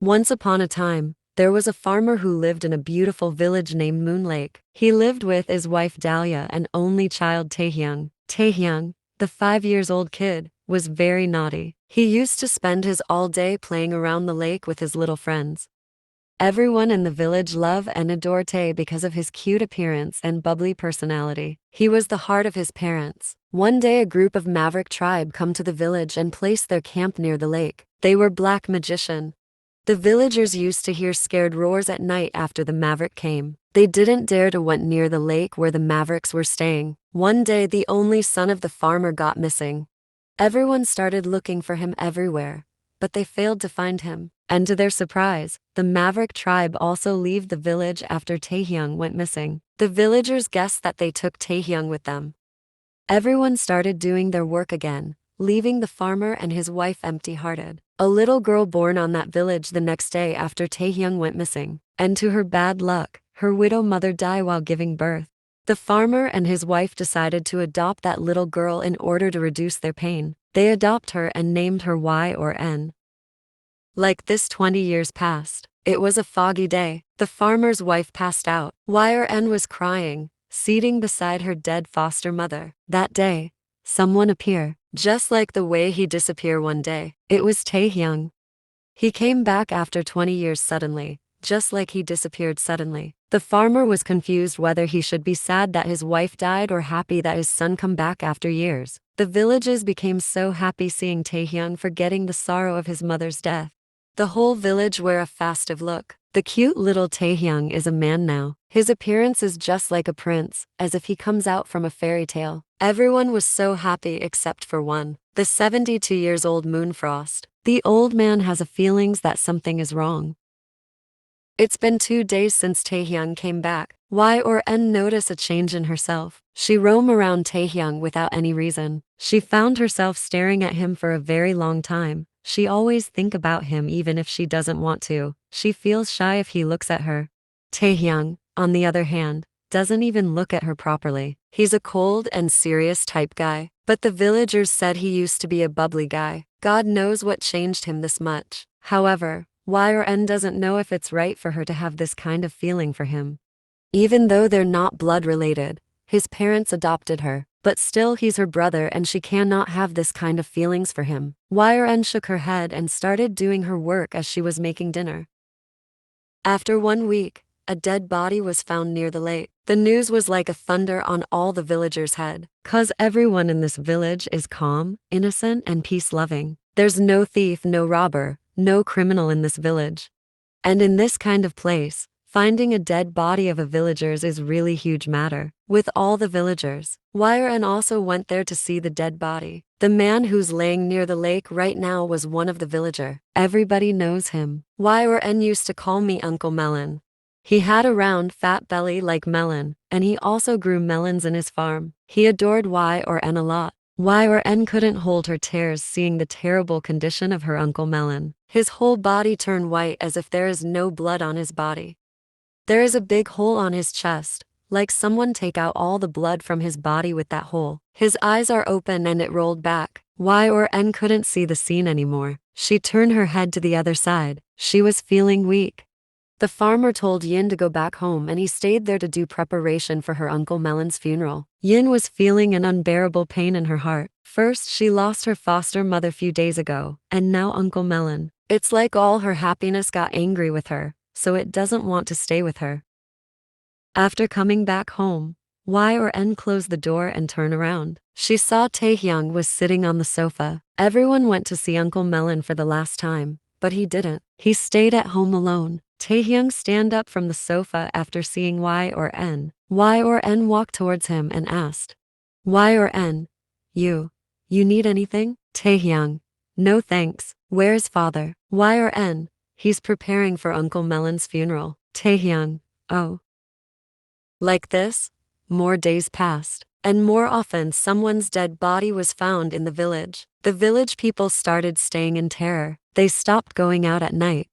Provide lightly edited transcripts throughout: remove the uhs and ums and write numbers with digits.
Once upon a time, there was a farmer who lived in a beautiful village named Moon Lake. He lived with his wife Dahlia and only child Taehyung. Taehyung, the 5 years old kid, was very naughty. He used to spend his all day playing around the lake with his little friends. Everyone in the village loved and adored Tae because of his cute appearance and bubbly personality. He was the heart of his parents. One day a group of maverick tribe come to the village and place their camp near the lake. They were black magician. The villagers used to hear scared roars at night after the maverick came. They didn't dare to went near the lake where the mavericks were staying. One day the only son of the farmer got missing. Everyone started looking for him everywhere, but they failed to find him. And to their surprise, the maverick tribe also left the village after Taehyung went missing. The villagers guessed that they took Taehyung with them. Everyone started doing their work again, leaving the farmer and his wife empty-hearted. A little girl born on that village the next day after Taehyung went missing, and to her bad luck, her widow mother died while giving birth. The farmer and his wife decided to adopt that little girl in order to reduce their pain. They adopted her and named her Y or N. Like this 20 years passed. It was a foggy day. The farmer's wife passed out. Y or N was crying, sitting beside her dead foster mother. That day, someone appeared, just like the way he disappeared one day. It was Taehyung. He came back after 20 years suddenly, just like he disappeared suddenly. The farmer was confused whether he should be sad that his wife died or happy that his son come back after years. The villagers became so happy seeing Taehyung, forgetting the sorrow of his mother's death. The whole village wear a festive look. The cute little Taehyung is a man now. His appearance is just like a prince, as if he comes out from a fairy tale. Everyone was so happy except for one, the 72-year-old Moonfrost. The old man has a feelings that something is wrong. It's been 2 days since Taehyung came back. Y or N noticed a change in herself. She roamed around Taehyung without any reason. She found herself staring at him for a very long time. She always think about him even if she doesn't want to. She feels shy if he looks at her. Taehyung, on the other hand, doesn't even look at her properly. He's a cold and serious type guy. But the villagers said he used to be a bubbly guy. God knows what changed him this much. However, Y or N doesn't know if it's right for her to have this kind of feeling for him. Even though they're not blood related, his parents adopted her, but still he's her brother and she cannot have this kind of feelings for him. Y or N shook her head and started doing her work as she was making dinner. After 1 week, a dead body was found near the lake. The news was like a thunder on all the villagers' head, 'cause everyone in this village is calm, innocent and peace-loving. There's no thief, no robber, no criminal in this village. And in this kind of place, finding a dead body of a villagers is really huge matter. With all the villagers, Y or N also went there to see the dead body. The man who's laying near the lake right now was one of the villager. Everybody knows him. Y or N used to call me Uncle Melon. He had a round, fat belly like melon, and he also grew melons in his farm. He adored Y or N a lot. Y or N couldn't hold her tears seeing the terrible condition of her Uncle Melon. His whole body turned white as if there is no blood on his body. There is a big hole on his chest, like someone take out all the blood from his body with that hole. His eyes are open and it rolled back. Y or N couldn't see the scene anymore. She turned her head to the other side. She was feeling weak. The farmer told Yin to go back home and he stayed there to do preparation for her Uncle Melon's funeral. Yin was feeling an unbearable pain in her heart. First, she lost her foster mother few days ago, and now Uncle Melon. It's like all her happiness got angry with her, so it doesn't want to stay with her. After coming back home, Y or N closed the door and turned around. She saw Taehyung was sitting on the sofa. Everyone went to see Uncle Melon for the last time, but he didn't. He stayed at home alone. Taehyung stand up from the sofa after seeing Y or N. Y or N walked towards him and asked, Y or N, you need anything? Taehyung, no thanks. Where's father? Y or N, he's preparing for Uncle Melon's funeral. Taehyung, oh. Like this, more days passed, and more often someone's dead body was found in the village. The village people started staying in terror. They stopped going out at night.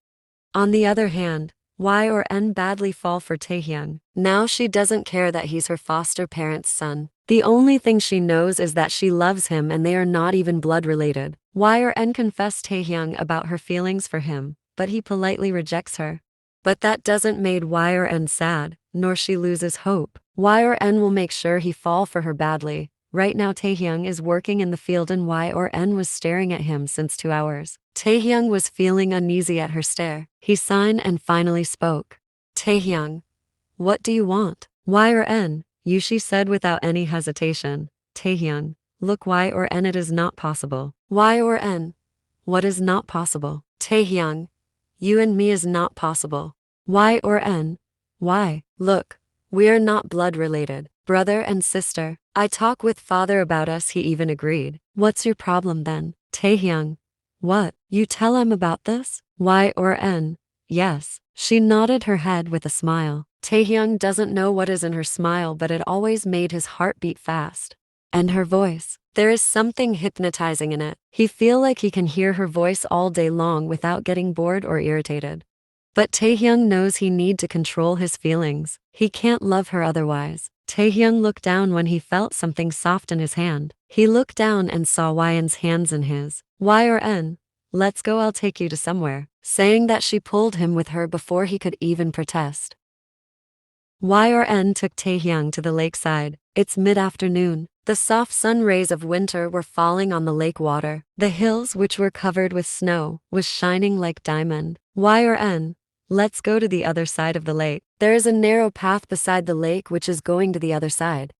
On the other hand, Y or N badly fall for Taehyung. Now she doesn't care that he's her foster parents' son. The only thing she knows is that she loves him and they are not even blood related. Y or N confessed Taehyung about her feelings for him, but he politely rejects her. But that doesn't make Yn sad, nor she loses hope. Yn will make sure he fall for her badly. Right now Taehyung is working in the field and Yn was staring at him since 2 hours. Taehyung was feeling uneasy at her stare. He signed and finally spoke. Taehyung, what do you want? Yn, you, she said without any hesitation. Taehyung, look, Yn, it is not possible. Yn, what is not possible? Taehyung, you and me is not possible. Yn, why? Look, we are not blood related, brother and sister. I talked with father about us, he even agreed. What's your problem then? Taehyung, what? You tell him about this? Yn, yes. She nodded her head with a smile. Taehyung doesn't know what is in her smile, but it always made his heart beat fast. And her voice, there is something hypnotizing in it. He feel like he can hear her voice all day long without getting bored or irritated. But Taehyung knows he need to control his feelings. He can't love her otherwise. Taehyung looked down when he felt something soft in his hand. He looked down and sawYn's hands in his. Yn, let's go, I'll take you to somewhere. Saying that, she pulled him with her before he could even protest. Yn took Taehyung to the lakeside. It's mid-afternoon. The soft sun rays of winter were falling on the lake water. The hills, which were covered with snow, was shining like diamond. Yn, let's go to the other side of the lake. There is a narrow path beside the lake which is going to the other side.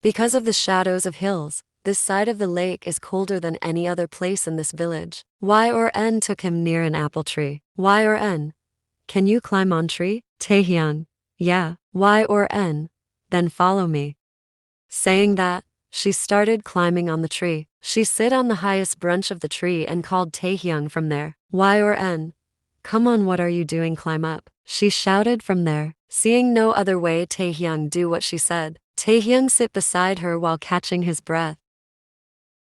Because of the shadows of hills, this side of the lake is colder than any other place in this village. Yn took him near an apple tree. Yn, can you climb on tree? Taehyung, yeah. Yn, then follow me. Saying that, she started climbing on the tree. She sit on the highest branch of the tree and called Taehyung from there. Yn, come on, what are you doing, climb up. She shouted from there. Seeing no other way, Taehyung do what she said. Taehyung sit beside her while catching his breath.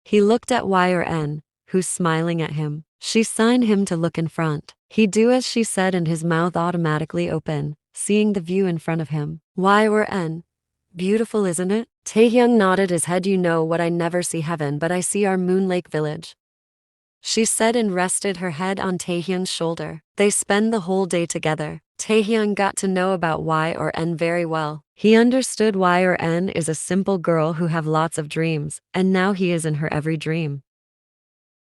He looked at Yn, who's smiling at him. She signed him to look in front. He do as she said and his mouth automatically opened, seeing the view in front of him. Yn, beautiful isn't it? Taehyung nodded his head. You know what, I never see heaven but I see our Moon Lake village. She said and rested her head on Taehyung's shoulder. They spend the whole day together. Taehyung got to know about Yn very well. He understood Yn is a simple girl who have lots of dreams, and now he is in her every dream.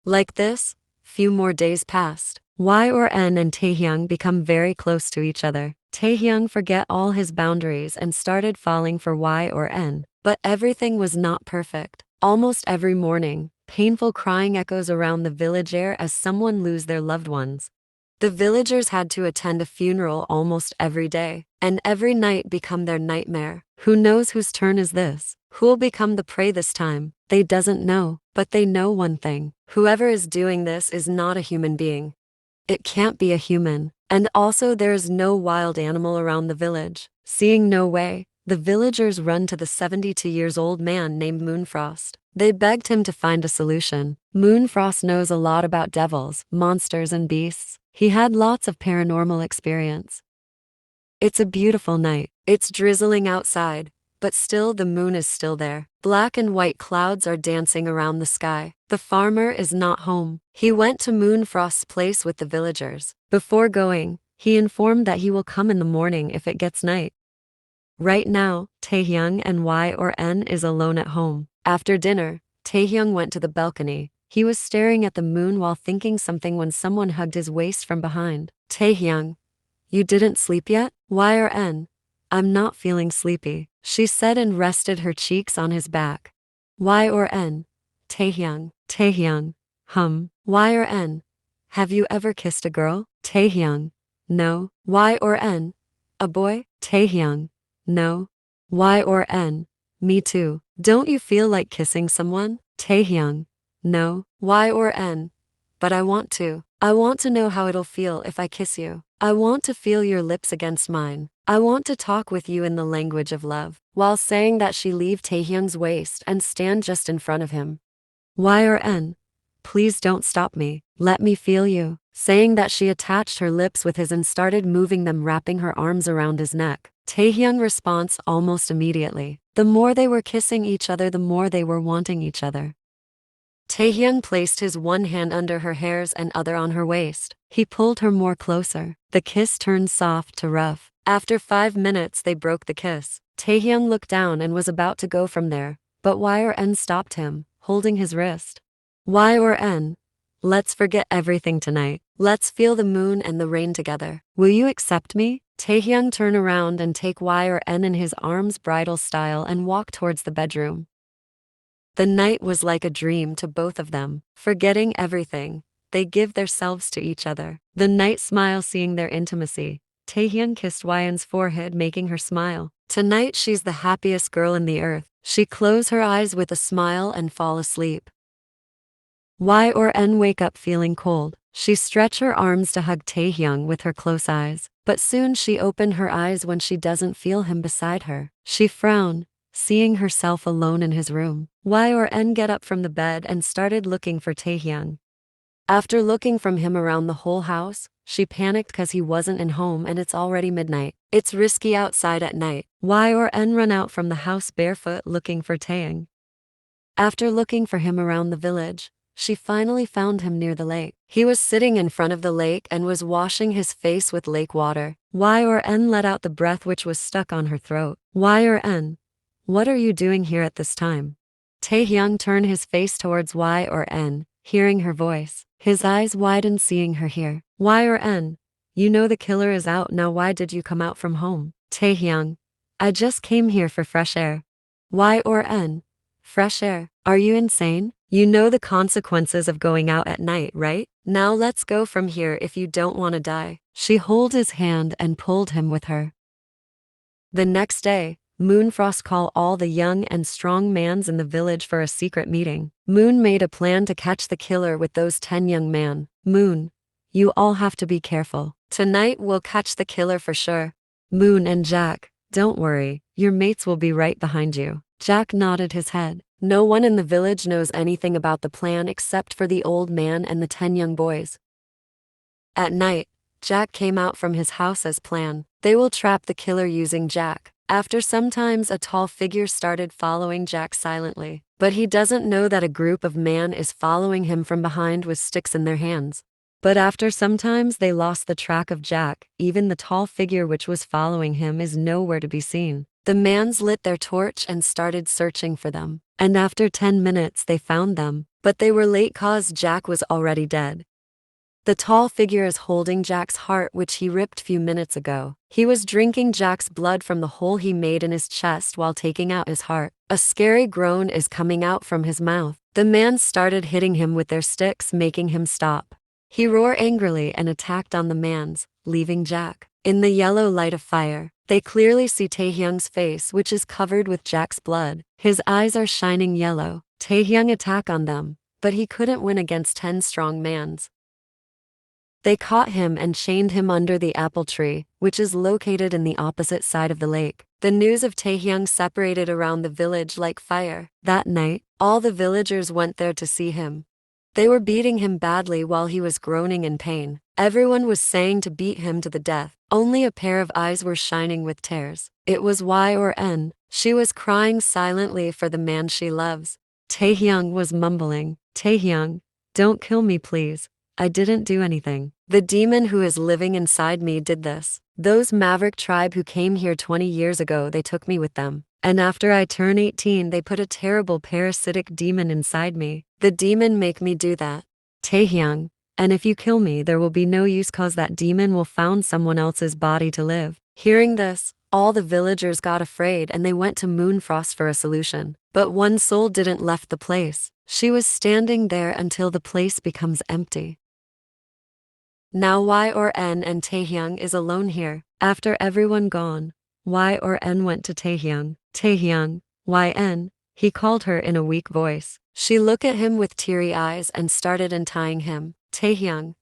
Like this, few more days passed. Yn and Taehyung become very close to each other. Taehyung forget all his boundaries and started falling for Yn. But everything was not perfect. Almost every morning, painful crying echoes around the village air as someone lose their loved ones. The villagers had to attend a funeral almost every day, and every night become their nightmare. Who knows whose turn is this? Who'll become the prey this time? They doesn't know, but they know one thing. Whoever is doing this is not a human being. It can't be a human. And also there is no wild animal around the village. Seeing no way, the villagers run to the 72-year-old man named Moonfrost. They begged him to find a solution. Moonfrost knows a lot about devils, monsters and beasts. He had lots of paranormal experience. It's a beautiful night. It's drizzling outside, but still the moon is still there. Black and white clouds are dancing around the sky. The farmer is not home. He went to Moonfrost's place with the villagers. Before going, he informed that he will come in the morning if it gets night. Right now, Taehyung and Yn is alone at home. After dinner, Taehyung went to the balcony. He was staring at the moon while thinking something when someone hugged his waist from behind. Taehyung, you didn't sleep yet? Yn, I'm not feeling sleepy, she said and rested her cheeks on his back. Yn, Taehyung, Yn, have you ever kissed a girl? Taehyung, no. Yn, a boy? Taehyung, no. Yn, me too. Don't you feel like kissing someone? Taehyung, no. Yn, but I want to. I want to know how it'll feel if I kiss you. I want to feel your lips against mine. I want to talk with you in the language of love. While saying that, she leave Taehyung's waist and stand just in front of him. Yn, please don't stop me. Let me feel you. Saying that, she attached her lips with his and started moving them, wrapping her arms around his neck. Taehyung responds almost immediately. The more they were kissing each other, the more they were wanting each other. Taehyung placed his one hand under her hairs and other on her waist. He pulled her more closer. The kiss turned soft to rough. After 5 minutes they broke the kiss. Taehyung looked down and was about to go from there, but Y-N stopped him, holding his wrist. Y-N, let's forget everything tonight. Let's feel the moon and the rain together. Will you accept me? Taehyung turned around and take Y-N in his arms bridal style and walked towards the bedroom. The night was like a dream to both of them. Forgetting everything, they give themselves to each other. The night smile seeing their intimacy. Taehyung kissed Y-N's forehead making her smile. Tonight she's the happiest girl in the earth. She closed her eyes with a smile and fall asleep. Y-N wake up feeling cold. She stretched her arms to hug Taehyung with her close eyes. But soon she opened her eyes when she doesn't feel him beside her. She frowned, seeing herself alone in his room. Y-N get up from the bed and started looking for Taehyung. After looking from him around the whole house, she panicked cause he wasn't in home and it's already midnight. It's risky outside at night. Y-N run out from the house barefoot looking for Taehyung. After looking for him around the village, she finally found him near the lake. He was sitting in front of the lake and was washing his face with lake water. Y-N let out the breath which was stuck on her throat. Y-N, what are you doing here at this time? Taehyung turned his face towards Y-N, hearing her voice. His eyes widened seeing her here. Y-N, you know the killer is out now, why did you come out from home? Taehyung, I just came here for fresh air. Y-N, fresh air? Are you insane? You know the consequences of going out at night, right? Now let's go from here if you don't want to die. She held his hand and pulled him with her. The next day, Moonfrost called all the young and strong mans in the village for a secret meeting. Moon made a plan to catch the killer with those 10 young men. Moon, you all have to be careful. Tonight we'll catch the killer for sure. Moon and Jack, don't worry, your mates will be right behind you. Jack nodded his head. No one in the village knows anything about the plan except for the old man and the 10 young boys. At night, Jack came out from his house as planned. They will trap the killer using Jack. After some time, a tall figure started following Jack silently. But he doesn't know that a group of men is following him from behind with sticks in their hands. But after some time they lost the track of Jack. Even the tall figure which was following him is nowhere to be seen. The mans lit their torch and started searching for them. And after 10 minutes they found them. But they were late cause Jack was already dead. The tall figure is holding Jack's heart which he ripped few minutes ago. He was drinking Jack's blood from the hole he made in his chest while taking out his heart. A scary groan is coming out from his mouth. The man started hitting him with their sticks making him stop. He roared angrily and attacked on the mans, leaving Jack. In the yellow light of fire, they clearly see Taehyung's face which is covered with Jack's blood. His eyes are shining yellow. Taehyung attacked on them, but he couldn't win against 10 strong mans. They caught him and chained him under the apple tree, which is located in the opposite side of the lake. The news of Taehyung separated around the village like fire. That night, all the villagers went there to see him. They were beating him badly while he was groaning in pain. Everyone was saying to beat him to the death. Only a pair of eyes were shining with tears. It was Y-N. She was crying silently for the man she loves. Taehyung was mumbling, Taehyung, don't kill me please. I didn't do anything. The demon who is living inside me did this. Those maverick tribe who came here 20 years ago, they took me with them. And after I turned 18, they put a terrible parasitic demon inside me. The demon make me do that. Taehyung, and if you kill me, there will be no use cause that demon will found someone else's body to live. Hearing this, all the villagers got afraid and they went to Moonfrost for a solution. But one soul didn't left the place. She was standing there until the place becomes empty. Now Y-N and Taehyung is alone here. After everyone gone, Y-N went to Taehyung. Taehyung, Y-N, he called her in a weak voice. She looked at him with teary eyes and started untying him. Taehyung,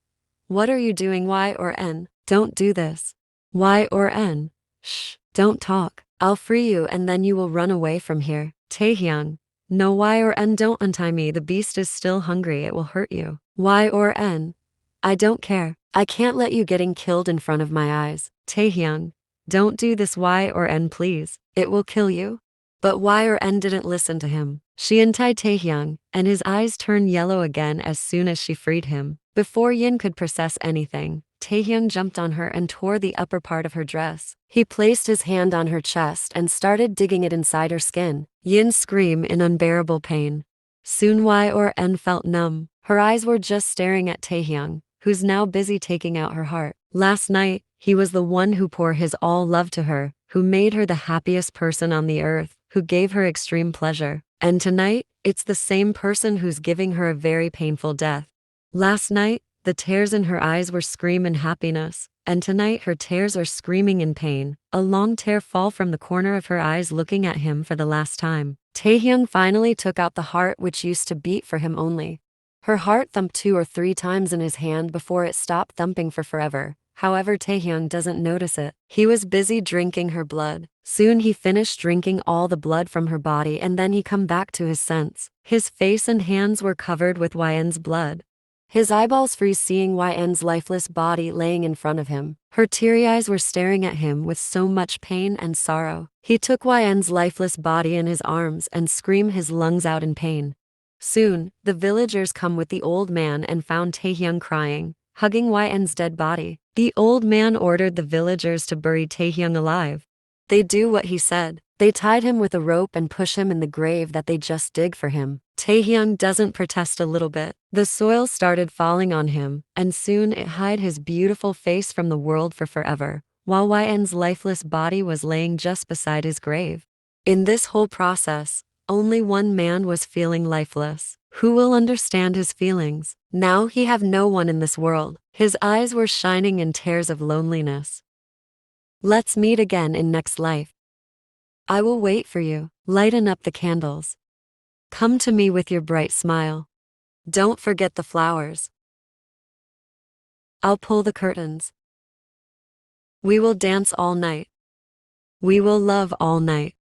what are you doing? Y-N, don't do this. Y-N, shh, don't talk. I'll free you and then you will run away from here. Taehyung, no Y-N, don't untie me. The beast is still hungry. It will hurt you. Y-N, I don't care. I can't let you getting killed in front of my eyes. Taehyung, don't do this Y-N please. It will kill you. But Yen didn't listen to him. She untied Taehyung, and his eyes turned yellow again as soon as she freed him. Before Yin could process anything, Taehyung jumped on her and tore the upper part of her dress. He placed his hand on her chest and started digging it inside her skin. Yin screamed in unbearable pain. Soon Yen felt numb. Her eyes were just staring at Taehyung, who's now busy taking out her heart. Last night, he was the one who poured his all love to her, who made her the happiest person on the earth, who gave her extreme pleasure. And tonight, it's the same person who's giving her a very painful death. Last night, the tears in her eyes were screaming happiness, and tonight her tears are screaming in pain. A long tear fall from the corner of her eyes looking at him for the last time. Taehyung finally took out the heart which used to beat for him only. Her heart thumped 2 or 3 times in his hand before it stopped thumping for forever. However, Taehyung doesn't notice it. He was busy drinking her blood. Soon he finished drinking all the blood from her body and then he come back to his sense. His face and hands were covered with Yen's blood. His eyeballs freeze seeing Yen's lifeless body laying in front of him. Her teary eyes were staring at him with so much pain and sorrow. He took Yen's lifeless body in his arms and screamed his lungs out in pain. Soon, the villagers come with the old man and found Taehyung crying, hugging Yen's dead body. The old man ordered the villagers to bury Taehyung alive. They do what he said. They tied him with a rope and push him in the grave that they just dig for him. Taehyung doesn't protest a little bit. The soil started falling on him, and soon it hid his beautiful face from the world for forever, while Yen's lifeless body was laying just beside his grave. In this whole process, only one man was feeling lifeless. Who will understand his feelings? Now he have no one in this world. His eyes were shining in tears of loneliness. Let's meet again in next life. I will wait for you. Lighten up the candles. Come to me with your bright smile. Don't forget the flowers. I'll pull the curtains. We will dance all night. We will love all night.